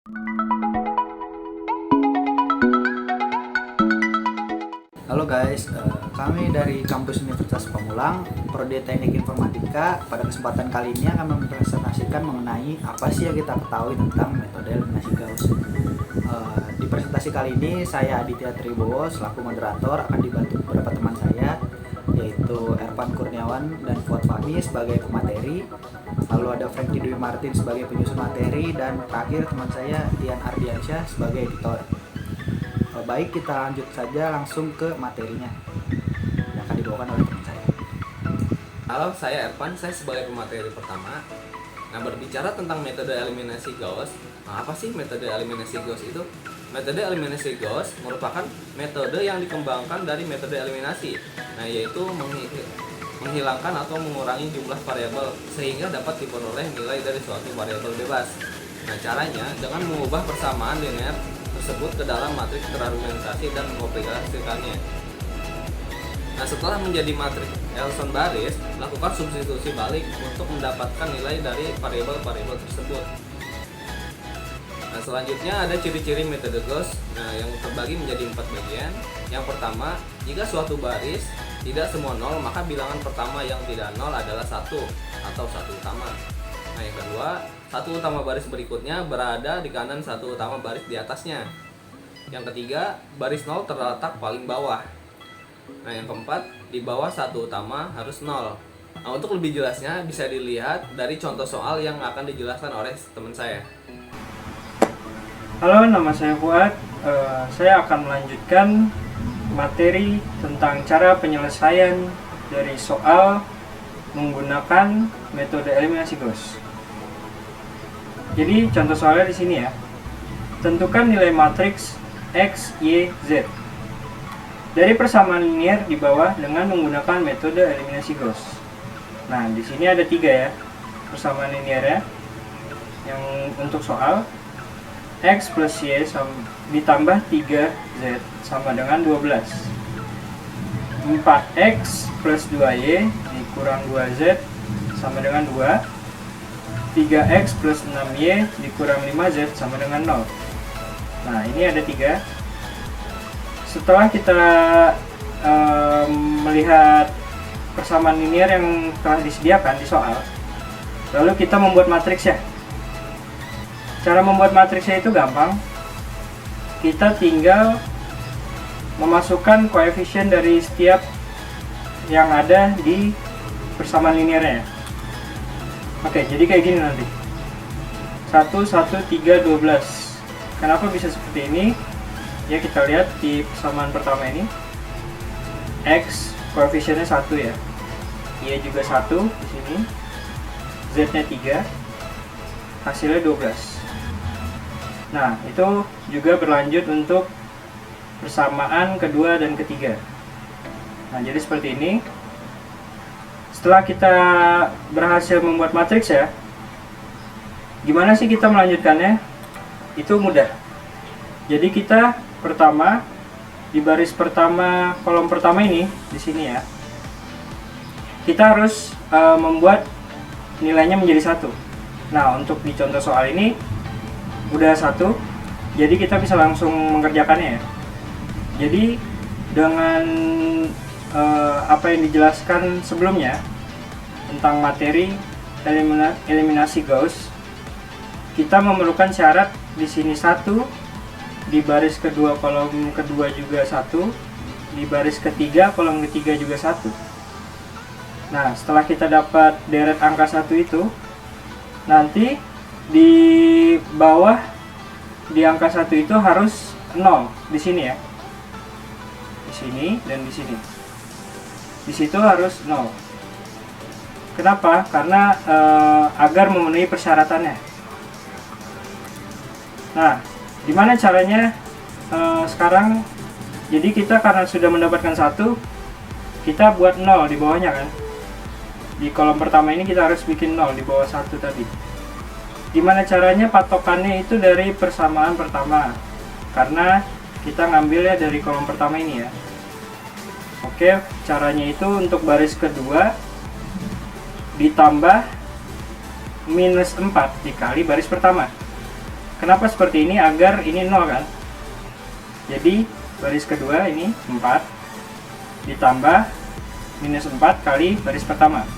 Halo guys, kami dari kampus Universitas Pamulang, Prodi Teknik Informatika. Pada kesempatan kali ini akan mempresentasikan mengenai apa sih yang kita ketahui tentang metode eliminasi Gauss. Di presentasi kali ini saya Aditya Tribowo selaku moderator, akan dibantu beberapa teman saya, yaitu Ervan Kurniawan dan Fuad Fahmi sebagai pemateri, lalu ada Franky Dwi Martin sebagai penyusun materi, dan terakhir teman saya Dian Ardiansyah sebagai editor. Baik, kita lanjut saja langsung ke materinya yang akan dibawakan oleh teman saya. Halo, saya Ervan, saya sebagai pemateri pertama. Nah, berbicara tentang metode eliminasi Gauss, apa sih metode eliminasi Gauss itu? Metode eliminasi Gauss merupakan metode yang dikembangkan dari metode eliminasi, yaitu menghilangkan atau mengurangi jumlah variabel sehingga dapat diperoleh nilai dari suatu variabel bebas. Nah, caranya dengan mengubah persamaan linear tersebut ke dalam matriks terargumentasi dan mengaplikasikannya. Nah, setelah menjadi matriks Elson baris, lakukan substitusi balik untuk mendapatkan nilai dari variabel-variabel tersebut. Nah, selanjutnya ada ciri-ciri metode Gauss yang terbagi menjadi 4 bagian. Yang pertama, jika suatu baris tidak semua nol, maka bilangan pertama yang tidak nol adalah 1 atau 1 utama. Nah, yang kedua, 1 utama baris berikutnya berada di kanan 1 utama baris di atasnya. Yang ketiga, baris 0 terletak paling bawah. Nah, yang keempat, di bawah 1 utama harus 0. Nah, untuk lebih jelasnya bisa dilihat dari contoh soal yang akan dijelaskan oleh teman saya. Halo, nama saya Fuad. Saya akan melanjutkan materi tentang cara penyelesaian dari soal menggunakan metode eliminasi Gauss. Jadi contoh soalnya di sini ya. Tentukan nilai matriks X, Y, Z dari persamaan linear di bawah dengan menggunakan metode eliminasi Gauss. Nah, di sini ada 3 ya persamaan linear ya. Yang untuk soal X plus Y ditambah 3Z sama dengan 12. 4X plus 2Y dikurang 2Z sama dengan 2. 3X plus 6Y dikurang 5Z sama dengan 0. Nah, ini ada 3. Setelah kita melihat persamaan linear yang telah disediakan di soal, lalu kita membuat matriks ya. Cara membuat matriksnya itu gampang. Kita tinggal memasukkan koefisien dari setiap yang ada di persamaan linearnya. Oke, jadi kayak gini nanti. 1, 1, 3, 12. Kenapa bisa seperti ini? Ya, kita lihat di persamaan pertama ini. X koefisiennya 1 ya. Y juga 1 di sini. Z-nya 3. Hasilnya 12. Nah, itu juga berlanjut untuk persamaan kedua dan ketiga. Nah, jadi seperti ini. Setelah kita berhasil membuat matriks ya, gimana sih kita melanjutkannya? Itu mudah. Jadi kita pertama di baris pertama kolom pertama ini di sini ya, kita harus membuat nilainya menjadi 1. Nah, untuk di contoh soal ini udah 1, jadi kita bisa langsung mengerjakannya ya. Jadi dengan apa yang dijelaskan sebelumnya tentang materi eliminasi Gauss, kita memerlukan syarat di sini 1, di baris kedua kolom kedua juga 1, di baris ketiga kolom ketiga juga 1. Nah, setelah kita dapat deret angka 1 itu, nanti di bawah di angka 1 itu harus 0 di sini ya. Di sini dan di sini. Di situ harus 0. Kenapa? Karena agar memenuhi persyaratannya. Nah, gimana caranya sekarang? Jadi kita karena sudah mendapatkan 1, kita buat 0 di bawahnya kan. Di kolom pertama ini kita harus bikin 0 di bawah 1 tadi. Gimana caranya? Patokannya itu dari persamaan pertama. Karena kita ngambilnya dari kolom pertama ini ya. Oke, caranya itu untuk baris kedua ditambah minus 4 dikali baris pertama. Kenapa seperti ini? Agar ini 0 kan. Jadi baris kedua ini 4 ditambah minus 4 kali baris pertama.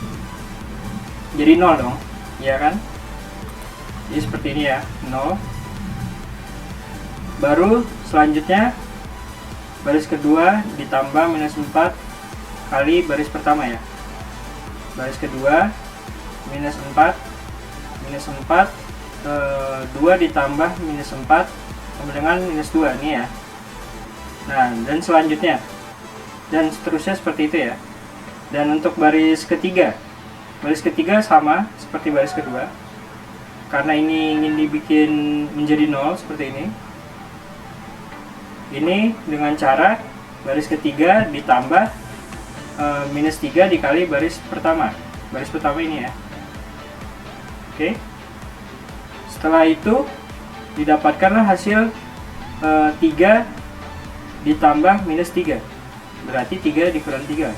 Jadi 0 dong, ya kan? Jadi seperti ini ya, 0. Baru selanjutnya baris kedua ditambah minus 4 kali baris pertama ya. Baris kedua minus 4 2 ditambah minus 4 sama dengan minus 2 nih ya. Nah, dan selanjutnya dan seterusnya seperti itu ya. Dan untuk baris ketiga sama seperti baris kedua, karena ini ingin dibikin menjadi 0 seperti ini. Ini dengan cara baris ketiga ditambah minus 3 dikali baris pertama ini ya. Oke. Setelah itu didapatkanlah hasil 3 ditambah minus 3, berarti 3 dikurang 3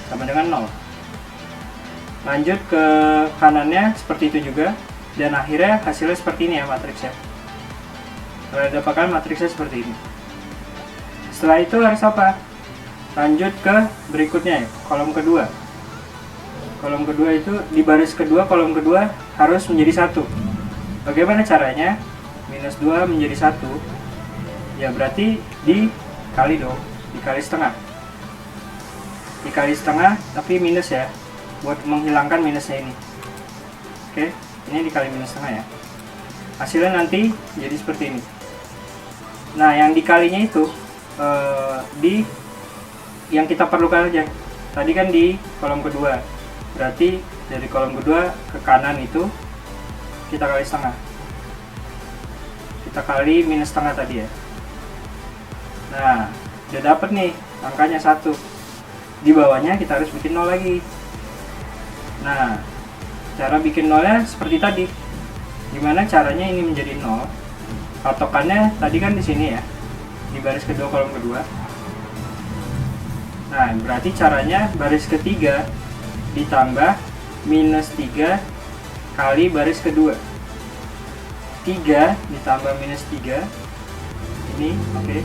sama dengan 0. Lanjut ke kanannya seperti itu juga, dan akhirnya hasilnya seperti ini ya matriksnya. Kalau didapatkan matriksnya seperti ini. Setelah itu harus apa? Lanjut ke berikutnya ya, kolom kedua. Kolom kedua itu di baris kedua, kolom kedua harus menjadi 1. Bagaimana caranya? Minus 2 menjadi 1, ya berarti dikali dong, dikali setengah. Dikali setengah tapi minus ya, buat menghilangkan minusnya ini. Oke, ini dikali minus setengah ya. Hasilnya nanti jadi seperti ini. Nah, yang dikalinya itu yang kita perlukan aja. Tadi kan di kolom kedua, berarti dari kolom kedua ke kanan itu kita kali setengah. Kita kali minus setengah tadi ya. Nah, udah dapet nih angkanya 1. Di bawahnya kita harus bikin 0 lagi. Nah, cara bikin 0-nya seperti tadi. Gimana caranya ini menjadi 0? Patokannya tadi kan di sini ya, di baris kedua kolom kedua. Nah, berarti caranya baris ketiga ditambah minus 3 kali baris kedua. 3 ditambah minus 3 ini, oke.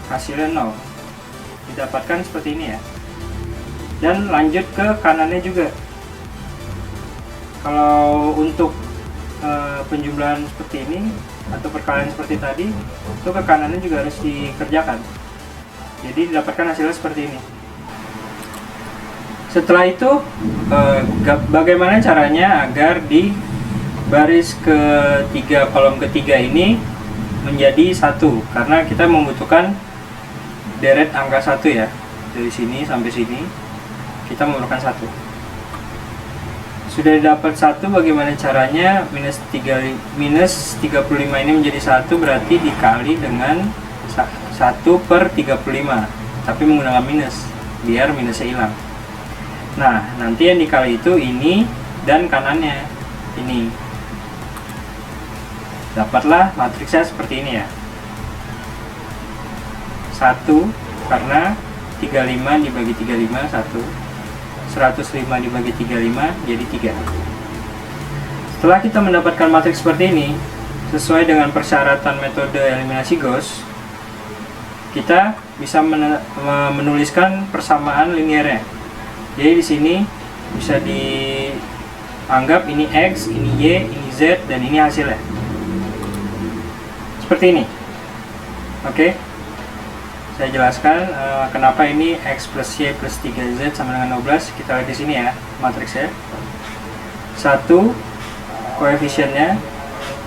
Hasilnya 0. Didapatkan seperti ini ya. Dan lanjut ke kanannya juga. Kalau untuk penjumlahan seperti ini atau perkalian seperti tadi, itu ke kanannya juga harus dikerjakan. Jadi didapatkan hasilnya seperti ini. Setelah itu bagaimana caranya agar di baris ketiga kolom ketiga ini menjadi 1, karena kita membutuhkan deret angka 1 ya, dari sini sampai sini kita memerlukan 1. Sudah didapat 1, bagaimana caranya? Minus 35 ini menjadi 1, berarti dikali dengan 1/35, tapi menggunakan minus biar minusnya hilang. Nah, nanti yang dikali itu ini dan kanannya ini. Dapatlah matriksnya seperti ini ya. 1 karena 35 dibagi 35 1. 105 dibagi 35 jadi 3. Setelah kita mendapatkan matriks seperti ini, sesuai dengan persyaratan metode eliminasi Gauss, kita bisa menuliskan persamaan linearnya. Jadi di sini bisa dianggap ini X, ini Y, ini Z, dan ini hasilnya. Seperti ini. Oke. Saya jelaskan kenapa ini X plus Y plus 3Z sama dengan 12. Kita lihat di sini ya matriksnya. 1 koefisiennya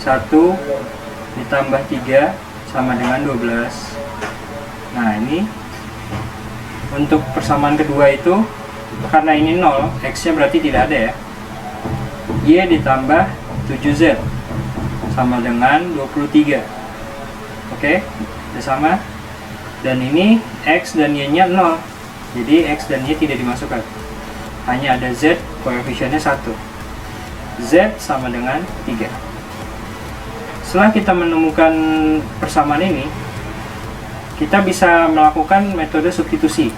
1 ditambah 3 sama dengan 12. Nah, ini untuk persamaan kedua itu, karena ini 0, X nya berarti tidak ada ya. Y ditambah 7Z sama dengan 23. Oke, sudah sama. Dan ini X dan Y nya 0, jadi X dan Y tidak dimasukkan, hanya ada Z, koefisiennya 1. Z sama dengan 3. Setelah kita menemukan persamaan ini, kita bisa melakukan metode substitusi.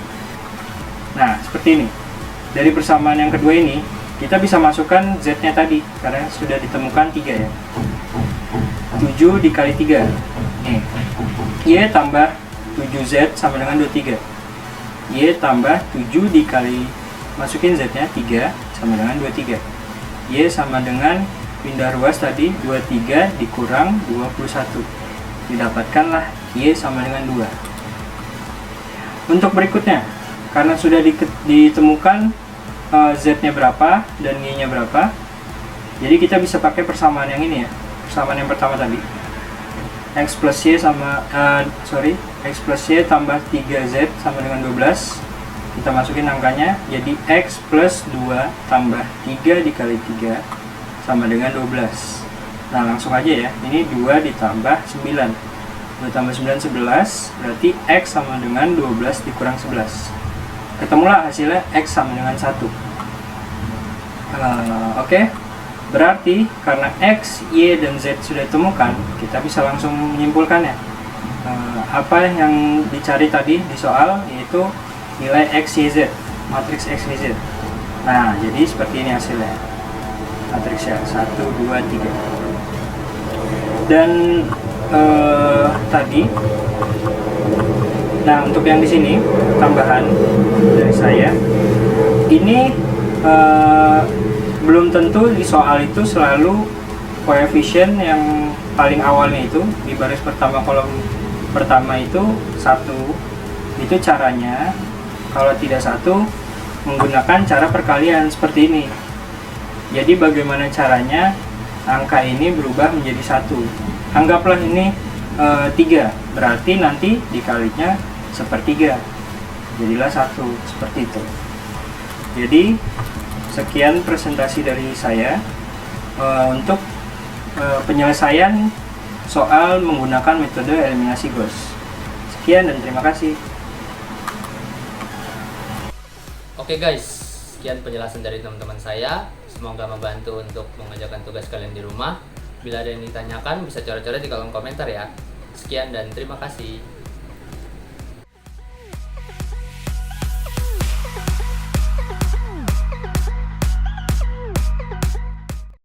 Nah, seperti ini. Dari persamaan yang kedua ini, kita bisa masukkan Z nya tadi, karena sudah ditemukan 3 ya. 7 dikali 3. Nih, Y tambah 7Z sama dengan 23. Y tambah 7 dikali, masukin Z nya 3 sama dengan 23. Y sama dengan pindah ruas tadi, 23 dikurang 21. Didapatkanlah Y sama dengan 2. Untuk berikutnya, karena sudah ditemukan Z nya berapa dan Y nya berapa, jadi kita bisa pakai persamaan yang ini ya, persamaan yang pertama tadi. X plus Y sama X plus Y tambah 3Z sama dengan 12. Kita masukin angkanya, jadi X plus 2 tambah 3 dikali 3 sama dengan 12. Nah langsung aja ya, ini 2 ditambah 9. 2 tambah 9 11, berarti X sama dengan 12 dikurang 11. Ketemulah hasilnya X sama dengan 1. Oke. Berarti karena X, Y, dan Z sudah ditemukan, kita bisa langsung menyimpulkannya. Apa yang dicari tadi di soal, yaitu nilai X, Y, Z, matriks X, Y, Z. Nah, jadi seperti ini hasilnya. Matriksnya 1, 2, 3. Dan tadi, nah untuk yang di sini, tambahan dari saya, ini belum tentu di soal itu selalu koefisien yang paling awalnya itu di baris pertama kolom pertama itu 1. Itu caranya, kalau tidak 1, menggunakan cara perkalian seperti ini. Jadi bagaimana caranya angka ini berubah menjadi 1? Anggaplah ini 3, berarti nanti dikalinya sepertiga, jadilah 1, seperti itu. Jadi sekian presentasi dari saya untuk penyelesaian soal menggunakan metode eliminasi Gauss. Sekian dan terima kasih. Oke guys, sekian penjelasan dari teman-teman saya. Semoga membantu untuk mengerjakan tugas kalian di rumah. Bila ada yang ditanyakan, bisa coret-coret di kolom komentar ya. Sekian dan terima kasih.